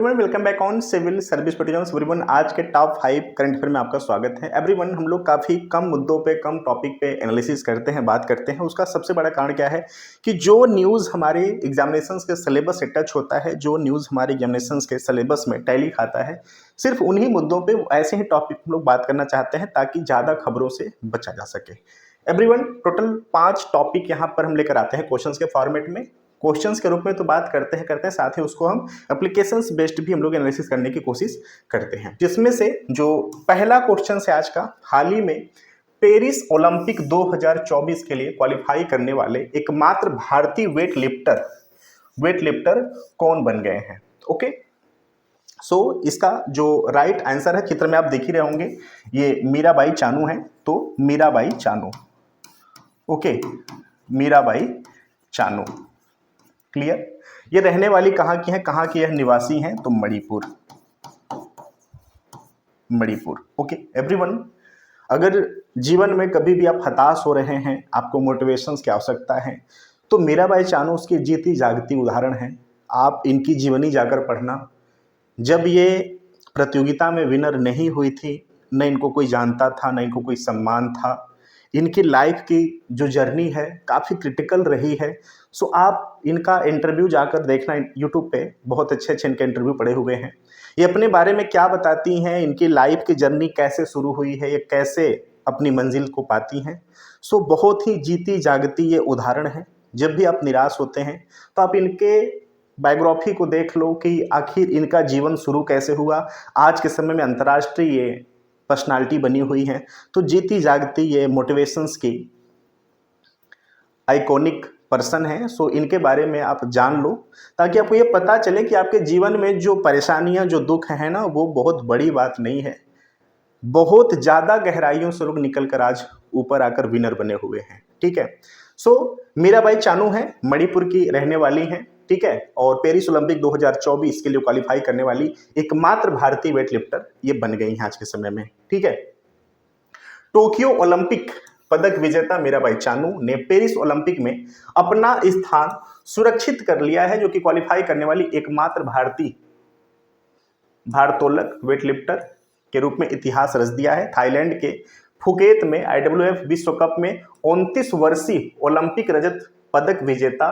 Welcome back on civil service protection everyone. आज के top 5 current affair में आपका स्वागत है। एवरीवन, हम लोग काफ़ी कम मुद्दों पे, कम टॉपिक पे एनालिसिस करते हैं, बात करते हैं। उसका सबसे बड़ा कारण क्या है कि जो न्यूज़ हमारे एग्जामिनेशंस के सिलेबस से टच होता है, जो न्यूज़ हमारे एग्जामिनेशंस के सिलेबस में टैली खाता है, सिर्फ उन्हीं मुद्दों पर ऐसे ही टॉपिक हम लोग बात करना चाहते हैं ताकि ज़्यादा खबरों से बचा जा सके। एवरीवन, टोटल 5 टॉपिक यहाँ पर हम लेकर आते हैं क्वेश्चंस के फॉर्मेट में। क्वेश्चंस के रूप में तो बात करते हैं, साथ ही उसको हम एप्लीकेशंस बेस्ड भी हम लोग एनालिसिस करने की कोशिश करते हैं। जिसमें से जो पहला क्वेश्चन है आज का, हाल ही में पेरिस ओलंपिक 2024 के लिए क्वालिफाई करने वाले एकमात्र भारतीय वेट लिफ्टर कौन बन गए हैं। ओके, सो इसका जो राइट आंसर है, चित्र में आप देख ही रहे होंगे, ये मीराबाई चानू है। तो मीराबाई चानू, ओके, मीराबाई चानू, क्लियर। ये रहने वाली कहाँ की है, कहाँ की यह निवासी हैं, तो मणिपुर। ओके एवरीवन, अगर जीवन में कभी भी आप हताश हो रहे हैं, आपको मोटिवेशन की आवश्यकता है, तो मीराबाई चानू उसकी जीती जागती उदाहरण है। आप इनकी जीवनी जाकर पढ़ना। जब ये प्रतियोगिता में विनर नहीं हुई थी, न इनको कोई जानता था, न इनको कोई सम्मान था। इनकी लाइफ की जो जर्नी है काफ़ी क्रिटिकल रही है। सो आप इनका इंटरव्यू जाकर देखना यूट्यूब पे, बहुत अच्छे अच्छे इनके इंटरव्यू पड़े हुए हैं। ये अपने बारे में क्या बताती हैं, इनकी लाइफ की जर्नी कैसे शुरू हुई है, ये कैसे अपनी मंजिल को पाती हैं। सो बहुत ही जीती जागती ये उदाहरण है। जब भी आप निराश होते हैं तो आप इनके बायोग्राफी को देख लो कि आखिर इनका जीवन शुरू कैसे हुआ। आज के समय में अंतर्राष्ट्रीय ये पर्सनालिटी बनी हुई है। तो जीती जागती ये मोटिवेशंस की आइकॉनिक पर्सन है। सो इनके बारे में आप जान लो ताकि आपको ये पता चले कि आपके जीवन में जो परेशानियां, जो दुख है ना, वो बहुत बड़ी बात नहीं है। बहुत ज़्यादा गहराइयों से लोग निकल कर आज ऊपर आकर विनर बने हुए हैं। ठीक है, सो मीराबाई चानू है, मणिपुर की रहने वाली हैं। ठीक है, और पेरिस ओलंपिक 2024 के लिए क्वालिफाई करने वाली एकमात्र भारतीय वेट लिफ्टर ये बन गई हैं आज के समय में। ठीक है, टोक्यो ओलंपिक पदक विजेता मीराबाई चानू ने पेरिस ओलंपिक में अपना स्थान सुरक्षित कर लिया है, जो कि क्वालिफाई करने वाली एकमात्र भारतीय भारोत्तोलक वेटलिफ्टर के रूप में इतिहास रच दिया है। थाईलैंड के फुकेत में IWF विश्व कप में 29 वर्षीय ओलंपिक रजत पदक विजेता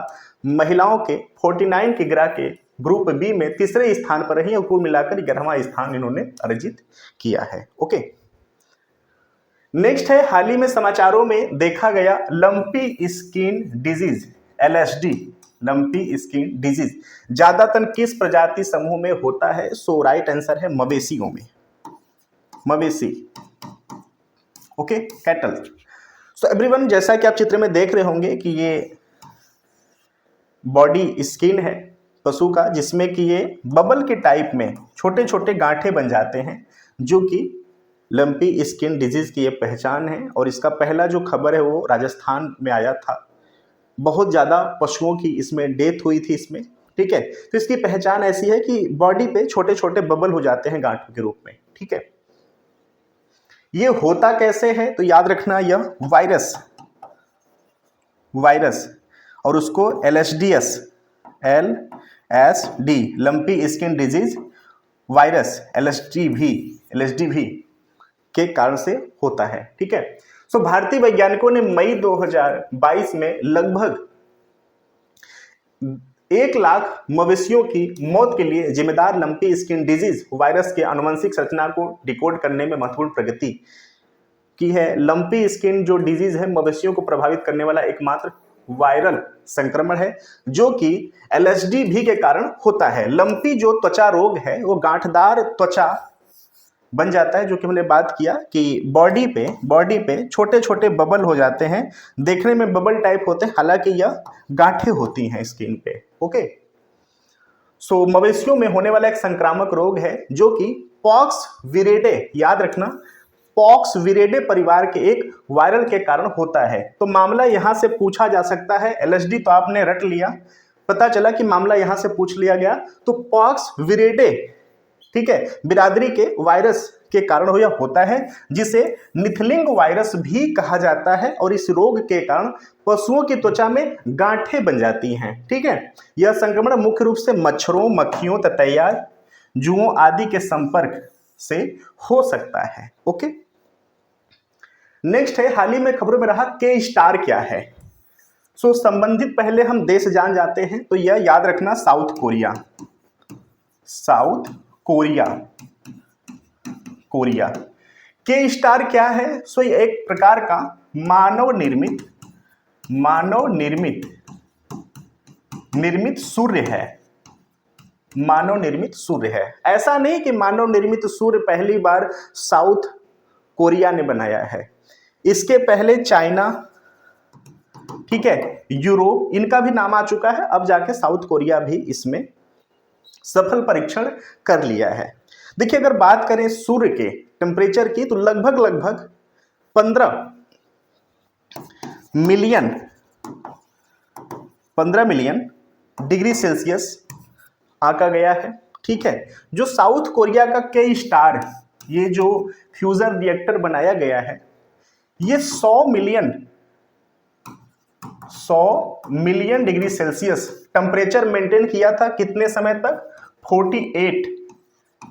महिलाओं के 49 किग्रा के ग्रुप बी में तीसरे स्थान पर रही और कुल मिलाकर 11वां स्थान इन्होंने अर्जित किया है। ओके, नेक्स्ट है, हाल ही में समाचारों में देखा गया lumpy skin disease, LSD, lumpy skin disease ज्यादातर किस प्रजाति समूह में होता है। सो राइट आंसर है मवेशियों में, मवेशी, ओके, कैटल। सो एवरीवन, जैसा कि आप चित्र में देख रहे होंगे कि ये बॉडी स्किन है पशु का, जिसमें कि ये बबल के टाइप में छोटे छोटे गांठे बन जाते हैं, जो कि लंपी स्किन डिजीज की ये पहचान है। और इसका पहला जो खबर है वो राजस्थान में आया था। बहुत ज़्यादा पशुओं की इसमें डेथ हुई थी इसमें। ठीक है, तो इसकी पहचान ऐसी है कि बॉडी पे छोटे छोटे बबल हो जाते हैं गांठों के रूप में। ठीक है, ये होता कैसे है, तो याद रखना, यह वायरस और उसको LSD, lumpy skin disease virus, LSD के कारण से होता है। ठीक है, सो भारतीय वैज्ञानिकों ने मई 2022 में लगभग 1 लाख मवेशियों की मौत के लिए जिम्मेदार लंपी स्किन डिजीज वायरस के आनुवंशिक संरचना को डिकोड करने में महत्वपूर्ण प्रगति की है। लंपी स्किन जो डिजीज है, मवेशियों को प्रभावित करने वाला एकमात्र वायरल संक्रमण है, जो कि LSD के कारण होता है। लंपी जो त्वचा रोग है वो गांठदार त्वचा बन जाता है, जो कि हमने बात किया कि बॉडी पे छोटे छोटे बबल हो जाते हैं, देखने में बबल टाइप होते हैं, हालांकि यह गांठें होती हैं स्किन पे। ओके, सो मवेशियों में होने वाला एक संक्रामक रोग है जो कि पॉक्स विरेडे, याद रखना, पॉक्स विरेडे परिवार के एक वायरल के कारण होता है। तो मामला यहां से पूछा जा सकता है। LSD तो आपने रट लिया, पता चला कि मामला यहां से पूछ लिया गया, तो पॉक्स विरेडे, ठीक है, बिरादरी के वायरस के कारण होता है, जिसे निथलिंग वायरस भी कहा जाता है। और इस रोग के कारण पशुओं की त्वचा में गांठें बन जाती हैं। ठीक है, यह संक्रमण मुख्य रूप से मच्छरों, मक्खियों, ततैया, जुओं आदि के संपर्क से हो सकता है। ओके, नेक्स्ट है, हाल ही में खबरों में रहा के स्टार क्या है। संबंधित पहले हम देश जान जाते हैं, तो यह याद रखना south Korea. South Korea, Korea. के स्टार क्या है? ये एक प्रकार का मानव निर्मित सूर्य है। मानव निर्मित सूर्य है। ऐसा नहीं कि मानव निर्मित सूर्य पहली बार साउथ कोरिया ने बनाया है, इसके पहले चाइना, ठीक है, यूरोप, इनका भी नाम आ चुका है। अब जाके साउथ कोरिया भी इसमें सफल परीक्षण कर लिया है। देखिए, अगर बात करें सूर्य के टेम्परेचर की, तो लगभग 15 मिलियन डिग्री सेल्सियस आंका गया है। ठीक है, जो साउथ कोरिया का के स्टार, ये जो फ्यूजन रिएक्टर बनाया गया है, ये 100 million degree Celsius temperature maintain किया था। कितने समय तक? 48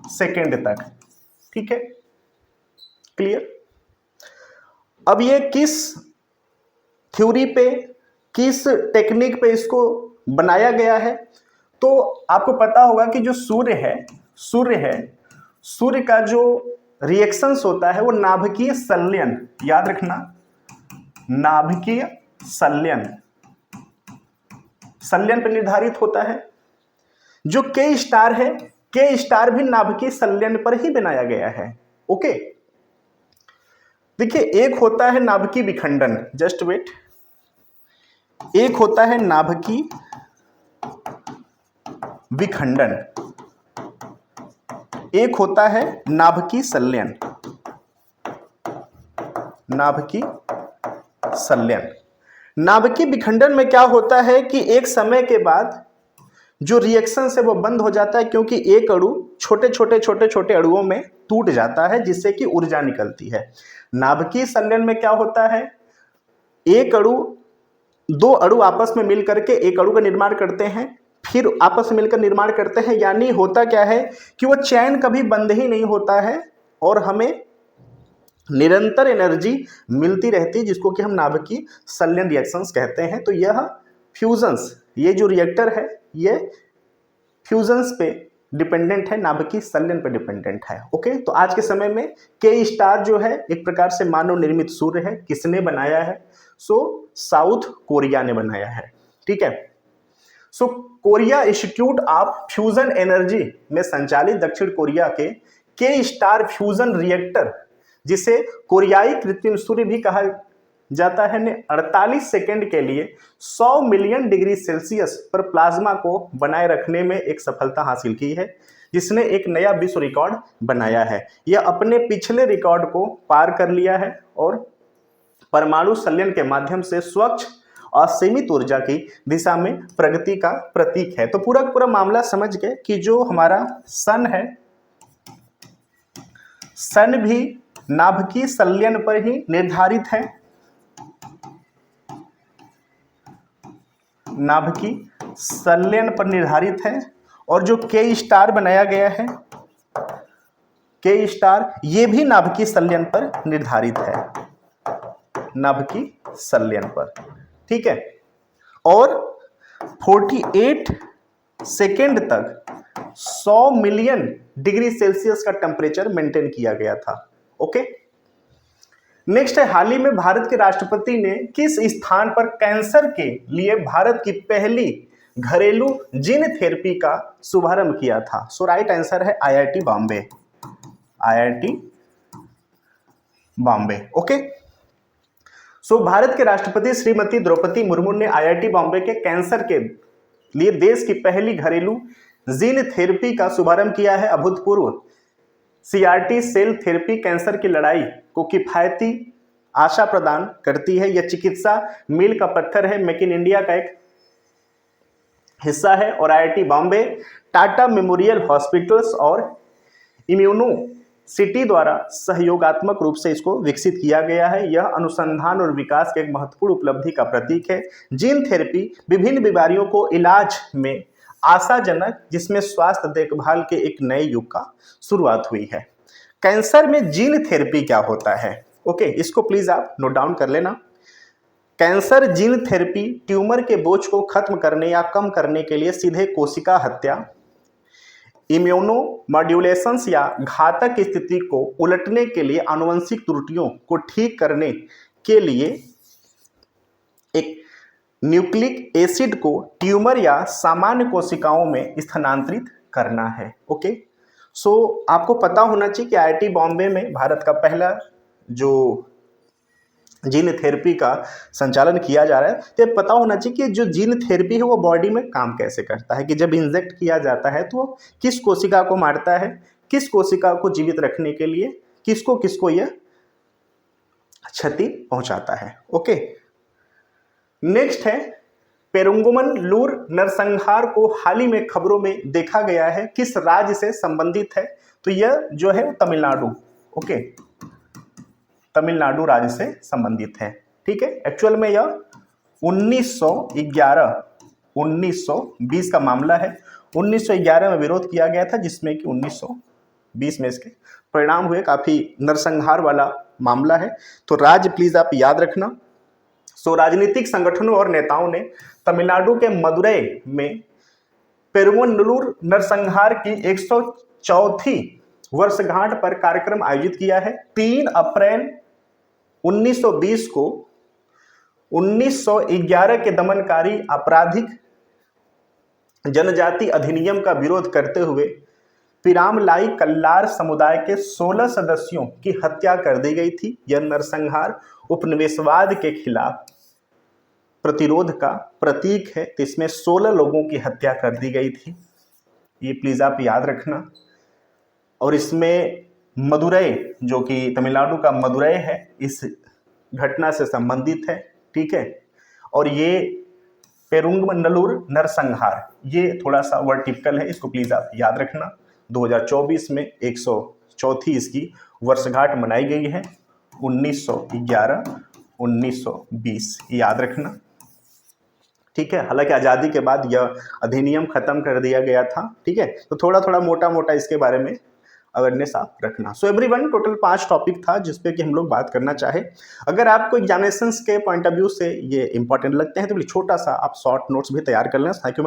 सेकेंड तक। ठीक है, क्लियर। अब ये किस थ्योरी पे, किस टेक्निक पे इसको बनाया गया है? तो आपको पता होगा कि जो सूर्य है, सूर्य का जो रिएक्शंस होता है वो नाभिकीय संलयन, याद रखना, नाभिकीय संलयन पर निर्धारित होता है। जो के स्टार है, के स्टार भी नाभिकीय संलयन पर ही बनाया गया है। ओके, देखिए, एक होता है नाभिकीय विखंडन, जस्ट वेट, एक होता है नाभिकीय विखंडन, एक होता है नाभिकीय संलयन। नाभिकीय संलयन, नाभिकीय विखंडन में क्या होता है कि एक समय के बाद जो रिएक्शन है वो बंद हो जाता है, क्योंकि एक अणु छोटे अणुओं में टूट जाता है, जिससे कि ऊर्जा निकलती है। नाभिकीय संलयन में क्या होता है, एक अणु, दो अणु आपस में मिलकर के एक अणु का निर्माण करते हैं, फिर आपस में मिलकर निर्माण करते हैं। यानी होता क्या है कि वो चैन कभी बंद ही नहीं होता है और हमें निरंतर एनर्जी मिलती रहती है, जिसको कि हम नाभिकीय संलयन रिएक्शंस कहते हैं। तो यह फ्यूजन्स, ये जो रिएक्टर है, ये फ्यूजन्स पे डिपेंडेंट है, नाभिकीय संलयन पे डिपेंडेंट है। ओके, तो आज के समय में के स्टार जो है एक प्रकार से मानव निर्मित सूर्य है। किसने बनाया है? साउथ कोरिया ने बनाया है। ठीक है, Korea institute of fusion energy में संचालित दक्षिण कोरिया के स्टार फ्यूजन रिएक्टर, जिसे कोरियाई कृत्रिम सूर्य भी कहा जाता है, ने 48 सेकेंड के लिए 100 मिलियन डिग्री सेल्सियस पर प्लाज्मा को बनाए रखने में एक सफलता हासिल की है, जिसने एक नया विश्व रिकॉर्ड बनाया है। यह अपने पिछले रिकॉर्ड को पार कर लिया है और परमाणु संलयन के माध्यम से स्वच्छ और सीमित ऊर्जा की दिशा में प्रगति का प्रतीक है। तो पूरा मामला समझ गए कि जो हमारा सन है, सन भी नाभिकीय संलयन पर ही निर्धारित है। नाभिकीय संलयन पर निर्धारित है। और जो के स्टार बनाया गया है, के स्टार, ये भी नाभिकीय संलयन पर निर्धारित है, नाभिकीय संलयन पर। ठीक है, और 48 सेकेंड तक 100 मिलियन डिग्री सेल्सियस का टेम्परेचर मेंटेन किया गया था। ओके, नेक्स्ट है, हाल ही में भारत के राष्ट्रपति ने किस स्थान पर कैंसर के लिए भारत की पहली घरेलू जीन थेरेपी का शुभारंभ किया था? राइट आंसर है IIT Bombay. IIT Bombay. Okay, Bharat के राष्ट्रपति श्रीमती द्रौपदी मुर्मू ने IIT बॉम्बे के कैंसर के लिए देश की पहली घरेलू जीन थेरेपी का शुभारंभ किया है। अभूतपूर्व CRT सेल थेरेपी कैंसर की लड़ाई को किफायती आशा प्रदान करती है। यह चिकित्सा मील का पत्थर है, मेक इन इंडिया का एक हिस्सा है और IIT Bombay, Tata memorial hospitals और इम्यूनो सिटी द्वारा सहयोगात्मक रूप से इसको विकसित किया गया है। यह अनुसंधान और विकास के एक महत्वपूर्ण उपलब्धि का प्रतीक है। जीन थेरेपी विभिन्न बीमारियों को इलाज में आशाजनक, जिसमें स्वास्थ्य देखभाल के एक नए युग का शुरुआत हुई है। कैंसर में जीन थेरेपी क्या होता है? ओके, इसको प्लीज आप नोट डाउन कर लेना। कैंसर जीन थेरेपी ट्यूमर के बोझ को खत्म करने या कम करने के लिए सीधे कोशिका हत्या, इम्यूनोमॉड्यूलेशंस या घातक स्थिति को उलटने के लिए आनुवंशिक त्रुटियों को ठीक करने के लिए एक न्यूक्लिक एसिड को ट्यूमर या सामान्य कोशिकाओं में स्थानांतरित करना है। ओके, सो आपको पता होना चाहिए कि आईआईटी बॉम्बे में भारत का पहला जो जीन थेरेपी का संचालन किया जा रहा है। तो ये पता होना चाहिए कि जो जीन थेरेपी है वो बॉडी में काम कैसे करता है, कि जब इंजेक्ट किया जाता है तो किस कोशिका को मारता है, किस कोशिका को जीवित रखने के लिए किसको किसको यह क्षति पहुंचाता है। ओके, नेक्स्ट है पेरुंगमन लूर नरसंहार को हाल ही में खबरों में देखा गया है, किस राज्य से संबंधित है? तो यह जो है तमिलनाडु, ओके, तमिलनाडु राज्य से संबंधित है। ठीक है, एक्चुअल में यह 1920 का मामला है। 1911 में विरोध किया गया था, जिसमें कि 1920 में इसके परिणाम हुए। काफी नरसंहार वाला मामला है, तो राज्य प्लीज आप याद रखना। सो राजनीतिक संगठनों और नेताओं ने तमिलनाडु के मदुरई में पेरुंगनलूर नरसंहार की 104वीं वर्षगांठ पर कार्यक्रम आयोजित किया है। 3 अप्रैल 1920 को 1911 के दमनकारी आपराधिक जनजाति अधिनियम का विरोध करते हुए पिरामलाई कल्लार समुदाय के 16 सदस्यों की हत्या कर दी गई थी। यह नरसंहार उपनिवेशवाद के खिलाफ प्रतिरोध का प्रतीक है। तो इसमें 16 लोगों की हत्या कर दी गई थी, ये प्लीज आप याद रखना। और इसमें मदुरई, जो कि तमिलनाडु का मदुरई है, इस घटना से संबंधित है। ठीक है, और ये पेरुंगनलूर नरसंहार, ये थोड़ा सा वर्ड टिपिकल है, इसको प्लीज आप याद रखना। 2024 में 104वीं इसकी वर्षगांठ मनाई गई है, 1911 1920, याद रखना। ठीक है, हालांकि आज़ादी के बाद यह अधिनियम खत्म कर दिया गया था। ठीक है, तो थोड़ा थोड़ा मोटा मोटा इसके बारे में अवेयरनेस आप रखना। सो एवरीवन, टोटल 5 टॉपिक था जिसपे कि हम लोग बात करना चाहे। अगर आपको एग्जामिनेशंस के पॉइंट ऑफ व्यू से ये इंपॉर्टेंट लगते हैं तो छोटा सा आप शॉर्ट नोट्स भी तैयार कर लें, ताकि